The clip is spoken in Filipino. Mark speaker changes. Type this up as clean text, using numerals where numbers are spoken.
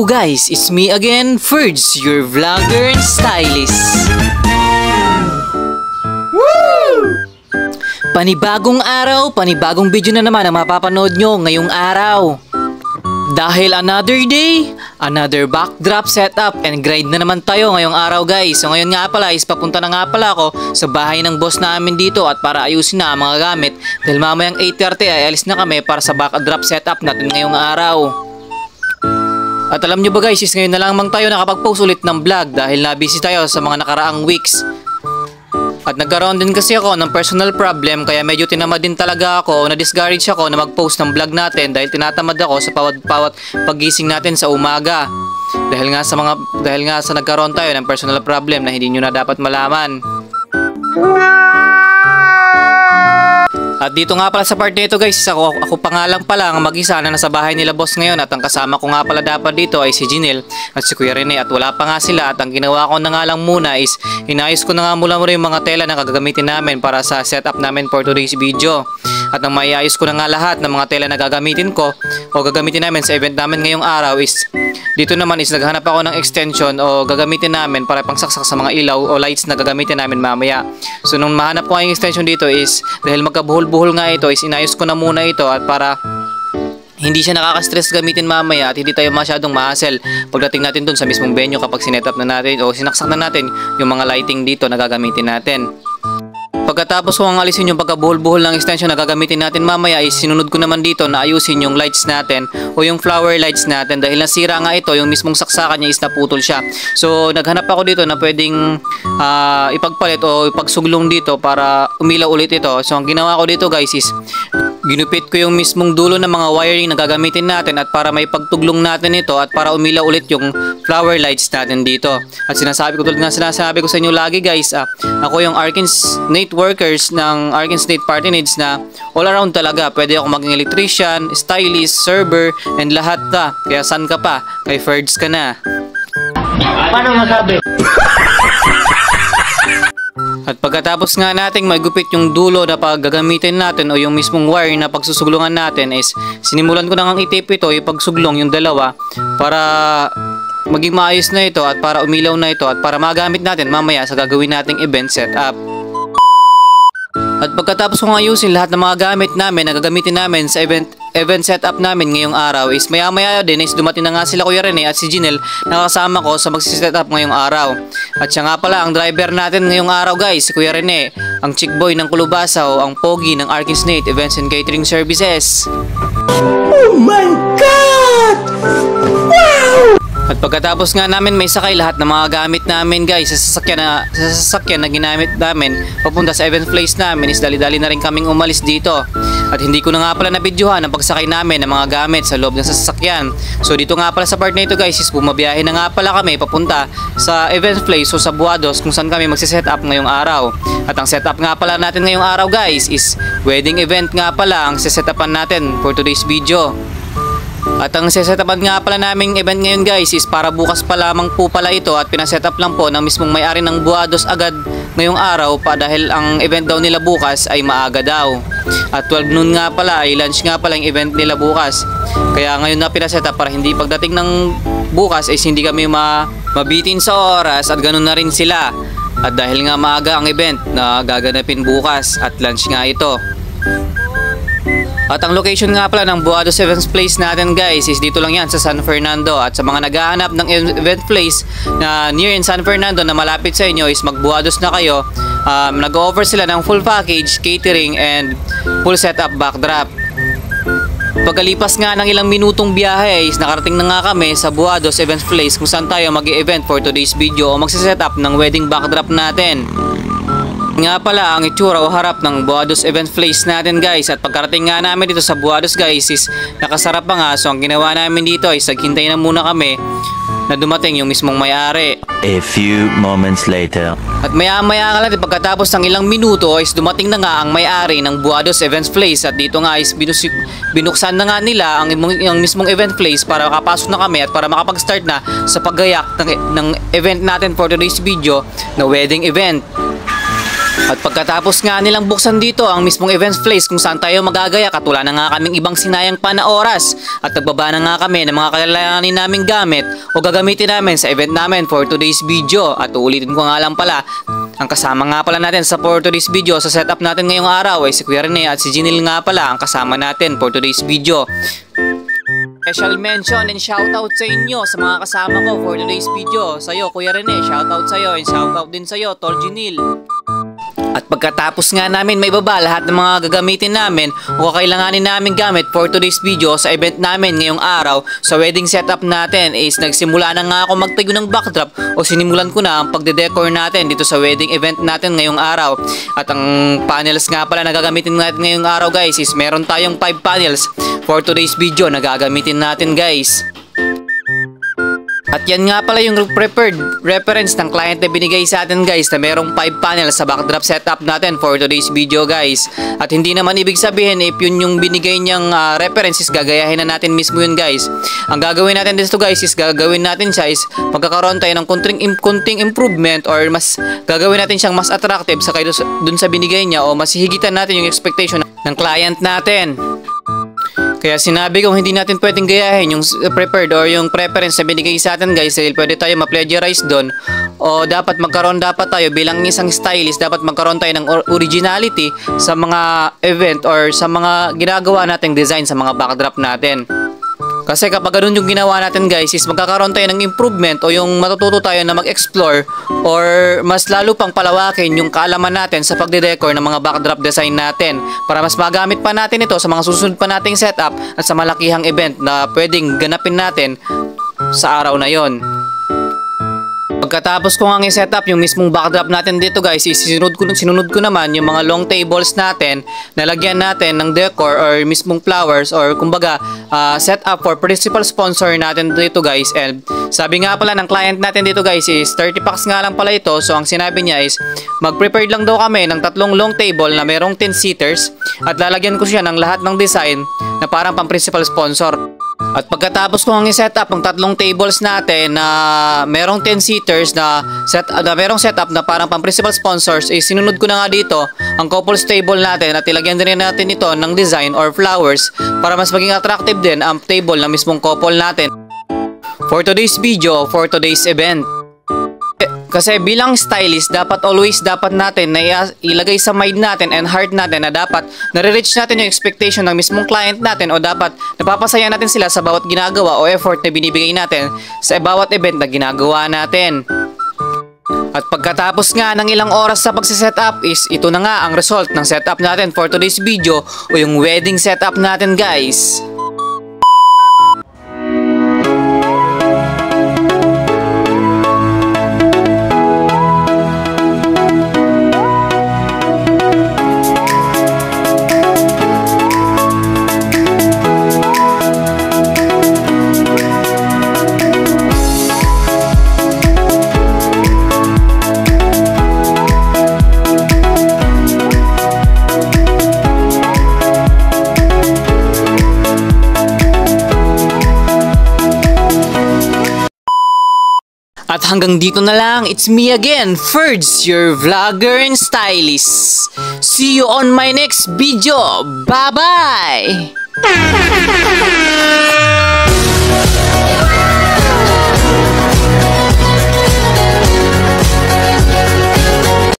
Speaker 1: Hello guys, it's me again, Ferds, your vlogger and stylist. Woo! Panibagong araw, panibagong video na naman ang mapapanood nyo ngayong araw. Dahil another day, another backdrop setup and grind na naman tayo ngayong araw guys. So ngayon nga pala is papunta na nga pala ako sa bahay ng boss namin dito at para ayusin na ang mga gamit. Dahil mamayang 8:30 ay alis na kami para sa backdrop setup natin ngayong araw. At alam nyo ba guys, is ngayon na lamang tayo nakapag-post ulit ng vlog dahil na-busy tayo sa mga nakaraang weeks. At nagkaroon din kasi ako ng personal problem kaya medyo tinamad din talaga ako o na-discourage ako na mag-post ng vlog natin dahil tinatamad ako sa pawat paggising natin sa umaga. Dahil nga sa nagkaroon tayo ng personal problem na hindi nyo na dapat malaman. At dito nga pala sa part nito guys, ako pa nga lang pala ang mag-isa na nasa bahay nila boss ngayon at ang kasama ko nga pala dapat dito ay si Jinel at si Kuya Rene at wala pa nga sila at ang ginawa ko na nga lang muna is inayos ko na nga mula yung mga tela na gagamitin namin para sa setup namin for today's video. At ang maiayos ko na nga lahat ng mga tela na gagamitin ko o gagamitin namin sa event namin ngayong araw is dito naman is naghanap ako ng extension o gagamitin namin para pangsaksak sa mga ilaw o lights na gagamitin namin mamaya. So nung mahanap ko yung extension dito is dahil magkabuhol-buhol nga ito is inayos ko na muna ito at para hindi siya nakaka-stress gamitin mamaya at hindi tayo masyadong ma-hassle pagdating natin dun sa mismong venue kapag sinetup na natin o sinaksak na natin yung mga lighting dito na gagamitin natin. Pagkatapos ko ang alisin yung pagkabuhol-buhol ng extension na gagamitin natin mamaya is sinunod ko naman dito na ayusin yung lights natin o yung flower lights natin dahil nasira nga ito, yung mismong saksakan niya is naputol siya. So naghanap ako dito na pwedeng ipagpalit o ipagsuglong dito para umilaw ulit ito. So ang ginawa ko dito guys is ginupit ko yung mismong dulo ng mga wiring na gagamitin natin at para may pagtuglong natin ito at para umilaw ulit yung flower lights natin dito. At sinasabi ko tulad nga sinasabi ko sa inyo lagi guys, ako yung Arkins Nate workers ng Arkins Nate Party Needs na all around talaga. Pwede ako maging electrician, stylist, server, and lahat ta. Kaya san ka pa? Kay Ferds ka na.
Speaker 2: Paano masabi?
Speaker 1: At pagkatapos nga nating magupit yung dulo na paggagamitin natin o yung mismong wire na pagsusuglungan natin is sinimulan ko na ngang itape ito, yung pagsuglong yung dalawa para maging maayos na ito at para umilaw na ito at para magamit natin mamaya sa gagawin nating event setup. At pagkatapos kong ayusin lahat ng mga gamit namin na gagamitin namin sa event setup namin ngayong araw is maya din is dumating na nga sila Kuya Rene at si Jinel na kasama ko sa magsisetup ngayong araw. At siya nga pala ang driver natin ngayong araw guys, si Kuya Rene, ang chick boy ng Kulubasaw, ang pogi ng Arkins Nate Events and Catering Services.
Speaker 2: Oh my God! Wow!
Speaker 1: At pagkatapos nga namin may sakay lahat ng mga gamit namin guys sa sasakyan na ginamit namin papunta sa event place namin is dali-dali na rin kaming umalis dito. At hindi ko na nga pala nabidyohan ang pagsakay namin ng mga gamit sa loob ng sasakyan. So dito nga pala sa part na ito guys is bumabiyahe na nga pala kami papunta sa event place o sa Buados kung saan kami magsiset up ngayong araw. At ang setup nga pala natin ngayong araw guys is wedding event nga pala ang sesetapan natin for today's video. At ang sesetapan nga pala naming event ngayon guys is para bukas pa lamang po pala ito at pinasetup lang po ng mismong may-ari ng Buados agad ngayong araw pa dahil ang event daw nila bukas ay maaga daw. At 12 noon nga pala ay lunch nga pala yung event nila bukas. Kaya ngayon na pinasetup para hindi pagdating ng bukas ay hindi kami mabitin sa oras at ganun na rin sila. At dahil nga maaga ang event na gaganapin bukas at lunch nga ito. At ang location nga pala ng Buados Events Place natin guys is dito lang yan sa San Fernando. At sa mga naghahanap ng event place na near in San Fernando na malapit sa inyo is mag-Buados na kayo. Nag-offer sila ng full package, catering and full setup backdrop. Pagkalipas nga ng ilang minutong biyahe is nakarating na nga kami sa Buados Events Place kung saan tayo mag-event for today's video o magsiset-up ng wedding backdrop natin. Nga pala ang itsura o harap ng Buados Event Place natin guys. At pagkarating nga namin dito sa Buados guys is nakasarap pa nga. So ang ginawa namin dito is naghintay na muna kami na dumating yung mismong may-ari.
Speaker 3: A few moments later.
Speaker 1: At maya-maya nga lang pagkatapos ng ilang minuto is dumating na nga ang may-ari ng Buados Event Place. At dito nga is binuksan na nga nila ang mismong event place para makapasok na kami at para makapag-start na sa paggayak ng event natin for today's video na wedding event. At pagkatapos nga nilang buksan dito ang mismong event place kung saan tayo magagaya, katulad na nga kaming ibang sinayang pa na oras at nagbaba na nga kami ng mga kailanganin naming gamit o gagamitin namin sa event namin for today's video. At uulitin ko nga lang pala, ang kasama nga pala natin sa for today's video sa setup natin ngayong araw ay si Kuya Rene at si Jinil nga pala ang kasama natin for today's video. Special mention and shoutout sa inyo sa mga kasama ko for today's video. Sa'yo Kuya Rene, shoutout sa'yo and shoutout din sa'yo Tol Jinil. At pagkatapos nga namin may baba lahat ng mga gagamitin namin o kakailanganin namin gamit for today's video sa event namin ngayong araw sa wedding setup natin is nagsimula na nga ako magtayo ng backdrop o sinimulan ko na ang pagde-decor natin dito sa wedding event natin ngayong araw. At ang panels nga pala na gagamitin natin ngayong araw guys is meron tayong 5 panels for today's video na gagamitin natin guys. At yan nga pala yung prepared reference ng client na binigay sa atin guys na merong 5 panels sa backdrop setup natin for today's video guys. At hindi naman ibig sabihin if yun yung binigay niyang references gagayahin na natin mismo yun guys. Ang gagawin natin dito guys is gagawin natin siya is magkakaroon tayo ng kunting improvement or mas gagawin natin siyang mas attractive sa kayo dun sa binigay niya o mas higitan natin yung expectation ng client natin. Kaya sinabi kong hindi natin pwedeng gayahin yung prepared or yung preference na binigay sa atin guys dahil pwede tayo ma-plagiarize doon o dapat tayo bilang isang stylist dapat magkaroon tayo ng originality sa mga event or sa mga ginagawa nating design sa mga backdrop natin. Kasi kapag ganun yung ginawa natin guys is magkakaroon tayo ng improvement o yung matututo tayo na mag-explore or mas lalo pang palawakin yung kaalaman natin sa pagde-decor ng mga backdrop design natin para mas magamit pa natin ito sa mga susunod pa nating setup at sa malakihang event na pwedeng ganapin natin sa araw na yon. Pagkatapos ko nga i-setup yung mismong backdrop natin dito guys, sinunod ko naman yung mga long tables natin, nalagyan natin ng decor or mismong flowers or kumbaga setup for principal sponsor natin dito guys. And sabi nga pala ng client natin dito guys is 30 packs nga lang pala ito. So ang sinabi niya is mag-prepared lang daw kami ng 3 long table na merong 10 seaters at lalagyan ko siya ng lahat ng design na parang pang principal sponsor. At pagkatapos ko ang i-setup ang 3 tables natin na merong 10 seaters na merong setup na parang pang principal sponsors, sinunod ko na nga dito ang couples table natin at ilagyan din natin ito ng design or flowers para mas maging attractive din ang table ng mismong couple natin for today's video, for today's event. Kasi bilang stylist, dapat natin na ilagay sa mind natin and heart natin na dapat nare-reach natin yung expectation ng mismong client natin o dapat napapasaya natin sila sa bawat ginagawa o effort na binibigay natin sa bawat event na ginagawa natin. At pagkatapos nga ng ilang oras sa pagsisetup is ito na nga ang result ng setup natin for today's video o yung wedding setup natin guys. At hanggang dito na lang, it's me again, Ferds, your vlogger and stylist. See you on my next video. Bye-bye!